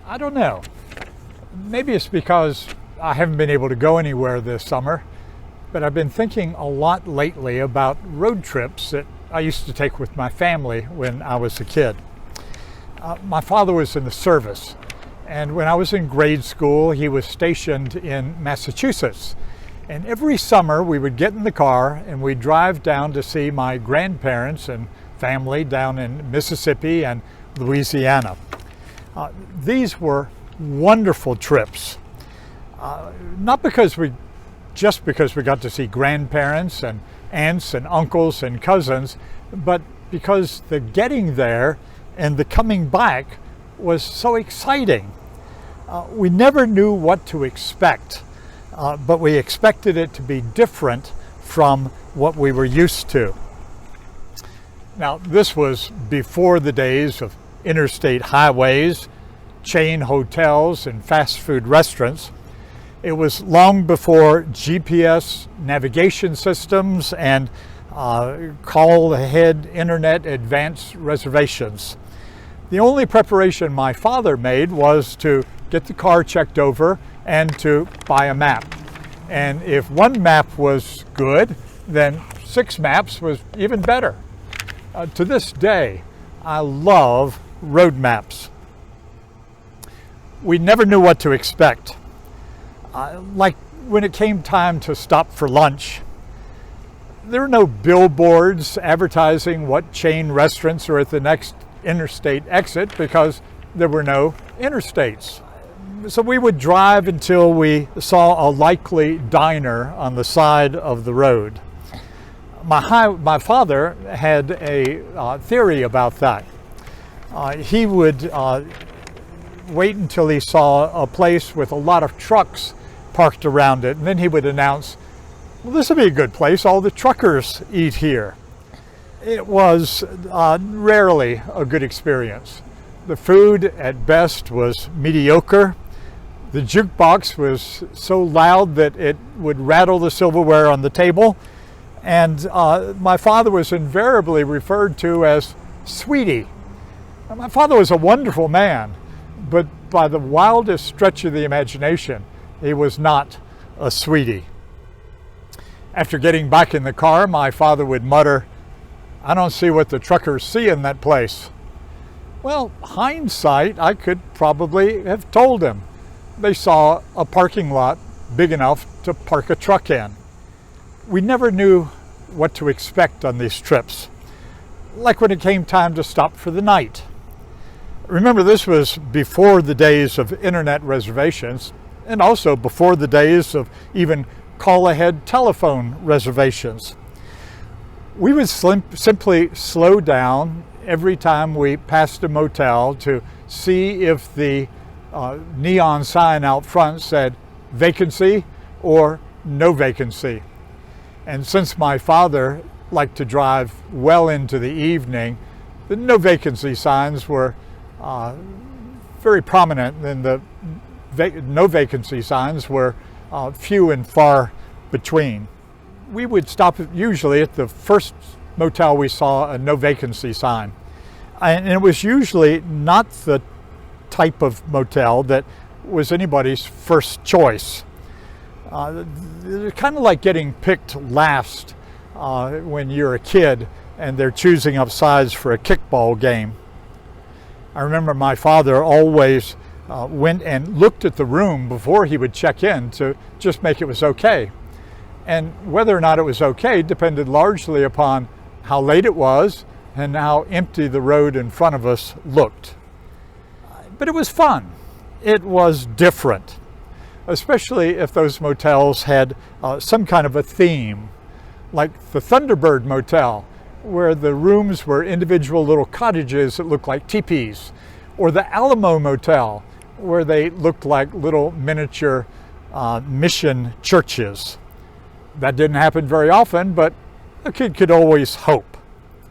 I don't know. Maybe it's because I haven't been able to go anywhere this summer, but I've been thinking a lot lately about road trips that I used to take with my family when I was a kid. My father was in the service, and when I was in grade school, he was stationed in Massachusetts. And every summer we would get in the car and we'd drive down to see my grandparents and family down in Mississippi and Louisiana. These were wonderful trips. Not because we got to see grandparents and aunts and uncles and cousins, but because the getting there and the coming back was so exciting. We never knew what to expect, but we expected it to be different from what we were used to. Now, this was before the days of interstate highways, chain hotels, and fast food restaurants. It was long before GPS navigation systems and call-ahead internet advanced reservations. The only preparation my father made was to get the car checked over and to buy a map. And if one map was good, then 6 maps was even better. To this day, I love road maps. We never knew what to expect. Like when it came time to stop for lunch, there were no billboards advertising what chain restaurants are at the next interstate exit because there were no interstates. So we would drive until we saw a likely diner on the side of the road. My father had a theory about that. He would wait until he saw a place with a lot of trucks parked around it, and then he would announce, well, this would be a good place, all the truckers eat here. It was rarely a good experience. The food at best was mediocre. The jukebox was so loud that it would rattle the silverware on the table, and my father was invariably referred to as Sweetie. Now, my father was a wonderful man, but by the wildest stretch of the imagination, he was not a sweetie. After getting back in the car, my father would mutter, "I don't see what the truckers see in that place." Well, hindsight, I could probably have told him. They saw a parking lot big enough to park a truck in. We never knew what to expect on these trips, like when it came time to stop for the night. Remember, this was before the days of internet reservations, and also before the days of even call-ahead telephone reservations. We would simply slow down every time we passed a motel to see if the neon sign out front said vacancy or no vacancy. And since my father liked to drive well into the evening, the no vacancy signs were very prominent, and the no vacancy signs were few and far between. We would stop usually at the first motel we saw a no vacancy sign. And it was usually not the type of motel that was anybody's first choice. It's kind of like getting picked last when you're a kid and they're choosing up sides for a kickball game. I remember my father always went and looked at the room before he would check in to just make it was okay. And whether or not it was okay depended largely upon how late it was and how empty the road in front of us looked. But it was fun. It was different, especially if those motels had some kind of a theme, like the Thunderbird Motel, where the rooms were individual little cottages that looked like teepees, or the Alamo Motel, where they looked like little miniature mission churches. That didn't happen very often, but a kid could always hope.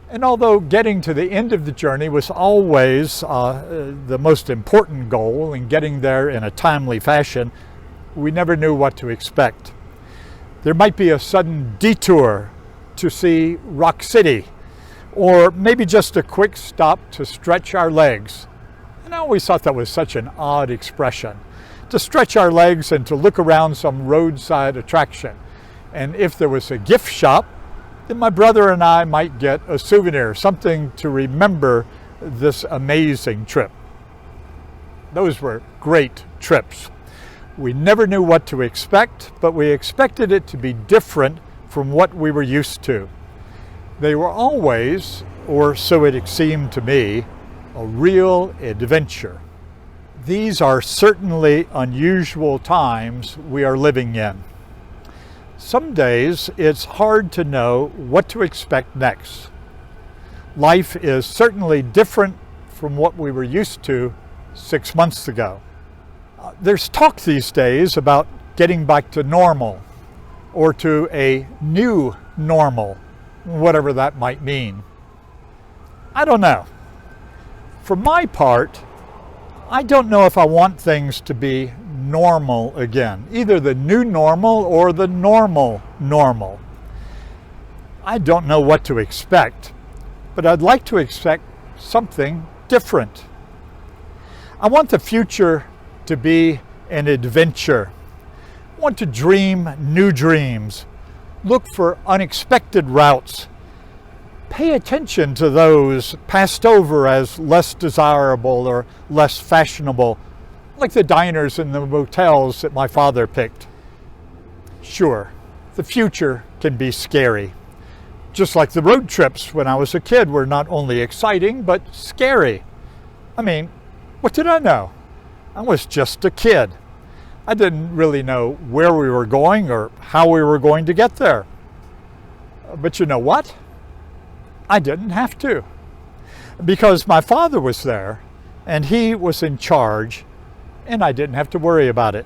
And although getting to the end of the journey was always the most important goal, and getting there in a timely fashion, we never knew what to expect. There might be a sudden detour to see Rock City, or maybe just a quick stop to stretch our legs. And I always thought that was such an odd expression, to stretch our legs and to look around some roadside attraction. And if there was a gift shop, then my brother and I might get a souvenir, something to remember this amazing trip. Those were great trips. We never knew what to expect, but we expected it to be different from what we were used to. They were always, or so it seemed to me, a real adventure. These are certainly unusual times we are living in. Some days it's hard to know what to expect next. Life is certainly different from what we were used to 6 months ago. There's talk these days about getting back to normal or to a new normal, whatever that might mean. I don't know. For my part, I don't know if I want things to be normal again, either the new normal or the normal normal. I don't know what to expect, but I'd like to expect something different. I want the future to be an adventure. I want to dream new dreams, look for unexpected routes, pay attention to those passed over as less desirable or less fashionable, like the diners and the motels that my father picked. Sure, the future can be scary. Just like the road trips when I was a kid were not only exciting, but scary. I mean, what did I know? I was just a kid. I didn't really know where we were going or how we were going to get there. But you know what? I didn't have to. Because my father was there, and he was in charge, and I didn't have to worry about it.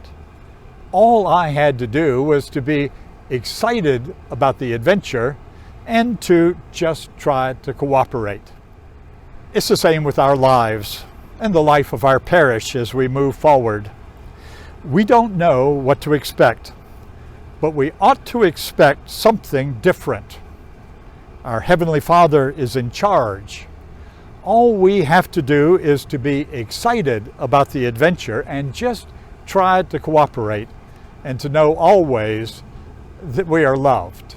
All I had to do was to be excited about the adventure and to just try to cooperate. It's the same with our lives and the life of our parish as we move forward. We don't know what to expect, but we ought to expect something different. Our Heavenly Father is in charge. All we have to do is to be excited about the adventure and just try to cooperate and to know always that we are loved.